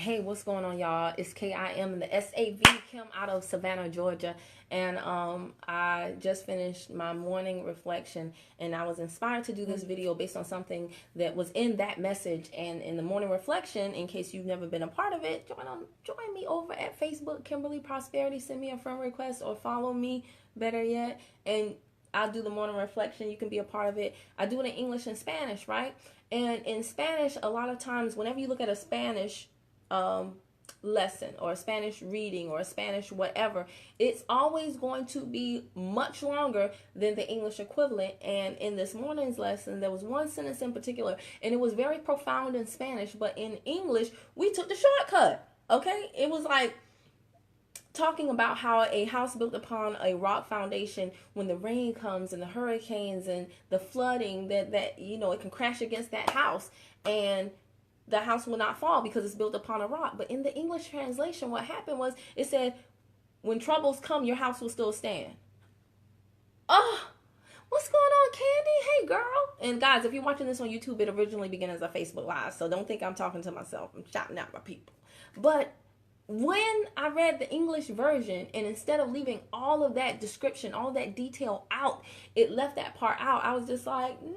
Hey, what's going on, y'all? It's Kim and the SAV, Kim out of Savannah, Georgia. And I just finished my morning reflection, and I was inspired to do this video based on something that was in that message. And in the morning reflection, in case you've never been a part of it, join me over at Facebook, Kimberly Prosperity. Send me a friend request or follow me, better yet. And I'll do the morning reflection. You can be a part of it. I do it in English and Spanish, right? And in Spanish, a lot of times, whenever you look at a Spanish lesson or a Spanish reading or a Spanish whatever, it's always going to be much longer than the English equivalent. And in this morning's lesson, there was one sentence in particular, and it was very profound in Spanish, but in English, we took the shortcut. Okay? It was like talking about how a house built upon a rock foundation, when the rain comes and the hurricanes and the flooding, that it can crash against that house and the house will not fall because it's built upon a rock. But in the English translation, what happened was it said, when troubles come, your house will still stand. Oh, what's going on, Candy? Hey, girl. And guys, if you're watching this on YouTube, it originally began as a Facebook Live, so don't think I'm talking to myself. I'm shouting out my people. But when I read the English version, and instead of leaving all of that description, all that detail out, it left that part out. I was just like, no.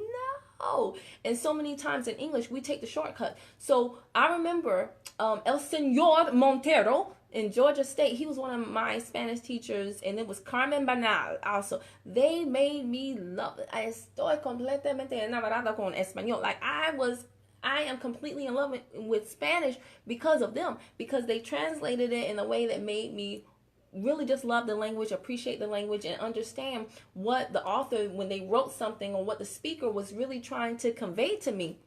And so many times in English, we take the shortcut. So I remember El Señor Montero in Georgia State. He was one of my Spanish teachers, and it was Carmen Banal also. They made me love it. Estoy completamente enamorada con español. Like I am completely in love with Spanish because of them, because they translated it in a way that made me really just love the language, appreciate the language, and understand what the author, when they wrote something, or what the speaker was really trying to convey to me.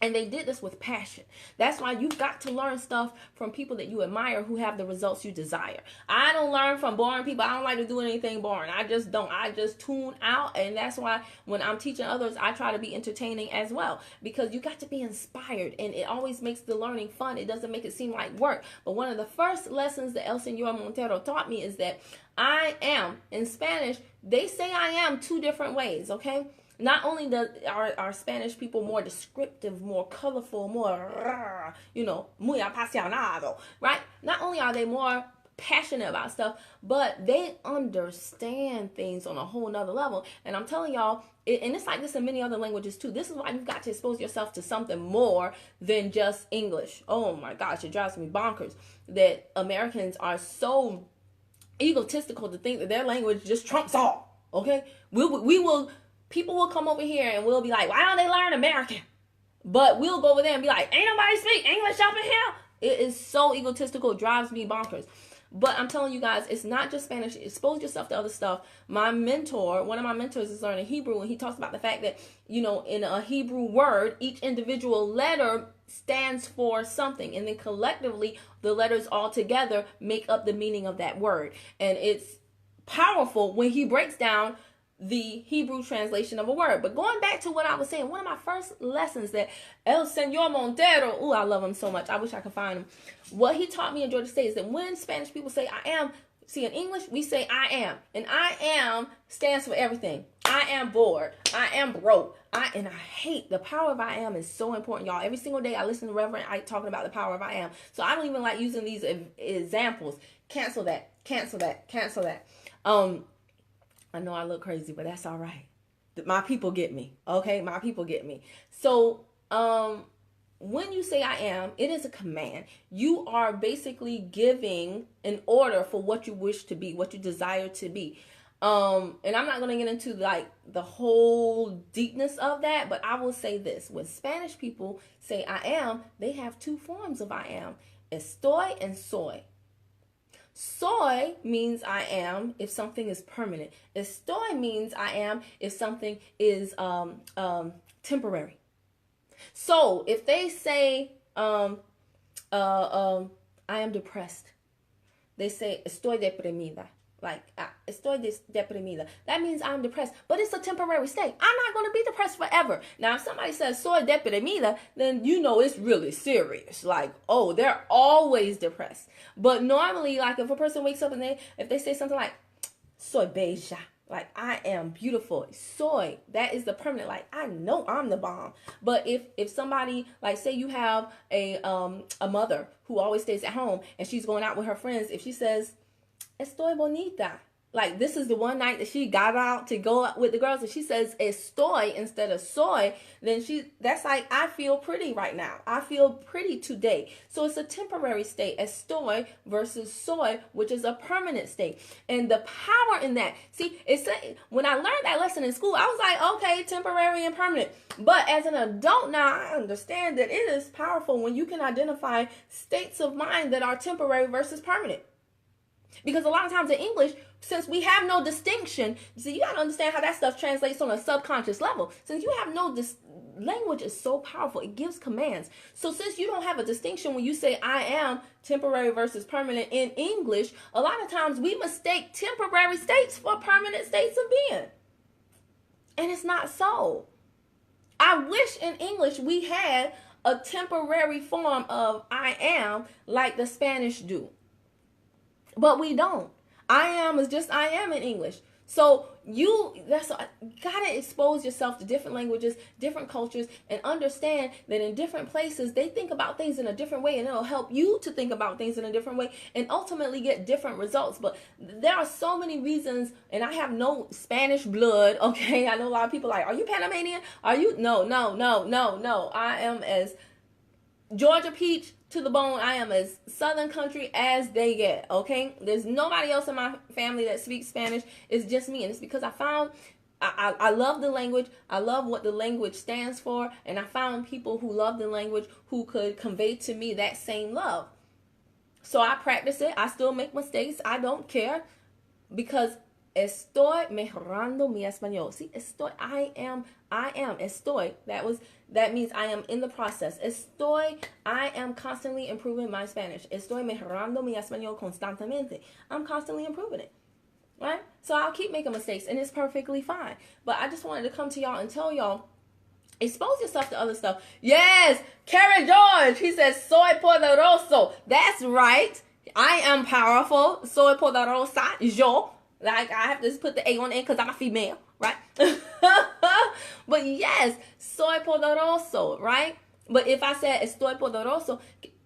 And they did this with passion. That's why you've got to learn stuff from people that you admire who have the results you desire. I don't learn from boring people. I don't like to do anything boring. I just don't. I just tune out. And that's why when I'm teaching others, I try to be entertaining as well. Because you got to be inspired. And it always makes the learning fun. It doesn't make it seem like work. But one of the first lessons that El Señor Montero taught me is that I am, in Spanish, they say I am two different ways, okay? Not only are Spanish people more descriptive, more colorful, more, muy apasionado, right? Not only are they more passionate about stuff, but they understand things on a whole nother level. And I'm telling y'all, and it's like this in many other languages too. This is why you've got to expose yourself to something more than just English. Oh my gosh, it drives me bonkers that Americans are so egotistical to think that their language just trumps all, okay? People will come over here and we'll be like, why don't they learn American? But we'll go over there and be like, ain't nobody speak English up in here. It is so egotistical. It drives me bonkers. But I'm telling you guys, it's not just Spanish. Expose yourself to other stuff. My mentor, one of my mentors is learning Hebrew, and he talks about the fact that, in a Hebrew word, each individual letter stands for something. And then collectively, the letters all together make up the meaning of that word. And it's powerful when he breaks down the Hebrew translation of a word. But going back to what I was saying, one of my first lessons that El Señor Montero, I love him so much. I wish I could find him. What he taught me in Georgia State is that when Spanish people say I am, see, in English, we say I am. And I am stands for everything. I am bored. I am broke. And I hate the power of I am is so important, y'all. Every single day I listen to Reverend Ike talking about the power of I am. So I don't even like using these examples. Cancel that. Cancel that. Cancel that. I know I look crazy, but that's all right. My people get me, okay? My people get me. So, when you say I am, it is a command. You are basically giving an order for what you wish to be, what you desire to be. And I'm not going to get into the whole deepness of that, but I will say this. When Spanish people say I am, they have two forms of I am. Estoy and soy. Soy means I am if something is permanent. Estoy means I am if something is temporary. So if they say I am depressed, they say estoy deprimida. Like, estoy deprimida. That means I'm depressed, but it's a temporary state. I'm not going to be depressed forever. Now, if somebody says soy deprimida, then it's really serious. Like, oh, they're always depressed. But normally, like, if a person wakes up and if they say something like, soy bella, Like, I am beautiful. Soy, that is the permanent. Like, I know I'm the bomb. But if somebody, like, say you have a mother who always stays at home and she's going out with her friends, if she says, estoy bonita, like, this is the one night that she got out to go out with the girls, and she says estoy instead of soy, then that's like, I feel pretty right now. I feel pretty today. So it's a temporary state, estoy versus soy, which is a permanent state. And the power in that, see, when I learned that lesson in school, I was like, okay, temporary and permanent. But as an adult now, I understand that it is powerful when you can identify states of mind that are temporary versus permanent. Because a lot of times in English, since we have no distinction, see, you got to understand how that stuff translates on a subconscious level. Since you have no language is so powerful, it gives commands. So since you don't have a distinction when you say I am temporary versus permanent in English, a lot of times we mistake temporary states for permanent states of being. And it's not so. I wish in English we had a temporary form of I am like the Spanish do. But we don't. I am is just I am in English. So you gotta expose yourself to different languages, different cultures, and understand that in different places they think about things in a different way, and it'll help you to think about things in a different way and ultimately get different results. But there are so many reasons, and I have no Spanish blood, okay? I know a lot of people like, are you Panamanian? Are you? No. I am as Georgia peach to the bone. I am as Southern country as they get, okay? There's nobody else in my family that speaks Spanish. It's just me, and it's because I found I love the language. I love what the language stands for, and I found people who love the language who could convey to me that same love. So I practice it. I still make mistakes. I don't care, because estoy mejorando mi español. See, estoy, I am, estoy. That means I am in the process. Estoy, I am constantly improving my Spanish. Estoy mejorando mi español constantemente. I'm constantly improving it, right? So I'll keep making mistakes, and it's perfectly fine. But I just wanted to come to y'all and tell y'all, expose yourself to other stuff. Yes, Karen George, he says, soy poderoso. That's right. I am powerful. Soy poderosa. Yo. Like, I have to just put the A on it because I'm a female, right? But yes, soy poderoso, right? But if I said estoy poderoso,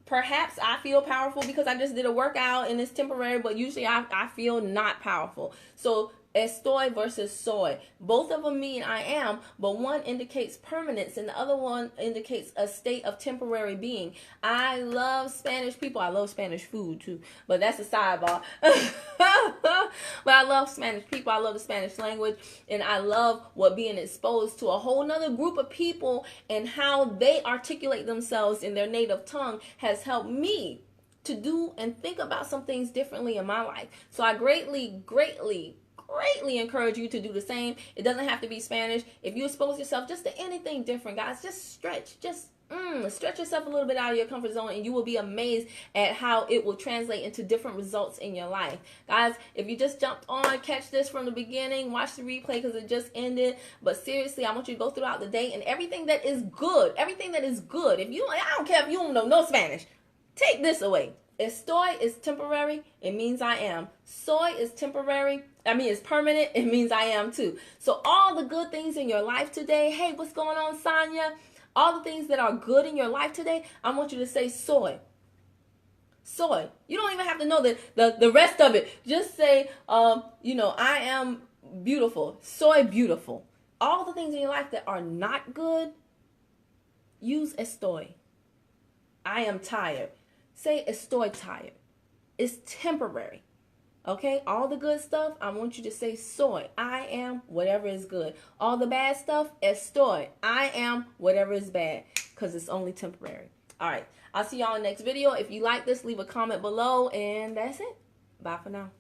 perhaps I feel powerful because I just did a workout and it's temporary, but usually I feel not powerful. So estoy versus soy. Both of them mean I am, but one indicates permanence and the other one indicates a state of temporary being. I love Spanish people. I love Spanish food too, but that's a sidebar. But I love Spanish people. I love the Spanish language, and I love what being exposed to a whole nother group of people and how they articulate themselves in their native tongue has helped me to do and think about some things differently in my life. So I greatly encourage you to do the same. It doesn't have to be Spanish. If you expose yourself just to anything different, guys, just stretch yourself a little bit out of your comfort zone, and you will be amazed at how it will translate into different results in your life. Guys, if you just jumped on, catch this from the beginning, watch the replay because it just ended. But seriously, I want you to go throughout the day, and everything that is good, I don't care if you don't know no Spanish, take this away. Estoy is temporary. It means I am. Soy is temporary. It's permanent. It means I am too. So all the good things in your life today, hey, what's going on, Sonia? All the things that are good in your life today, I want you to say soy. Soy. You don't even have to know the rest of it. Just say, I am beautiful. Soy beautiful. All the things in your life that are not good, use estoy. I am tired. Say estoy tired. It's temporary. Okay? All the good stuff, I want you to say soy. I am whatever is good. All the bad stuff, estoy. I am whatever is bad, because it's only temporary. All right. I'll see y'all in the next video. If you like this, leave a comment below, and that's it. Bye for now.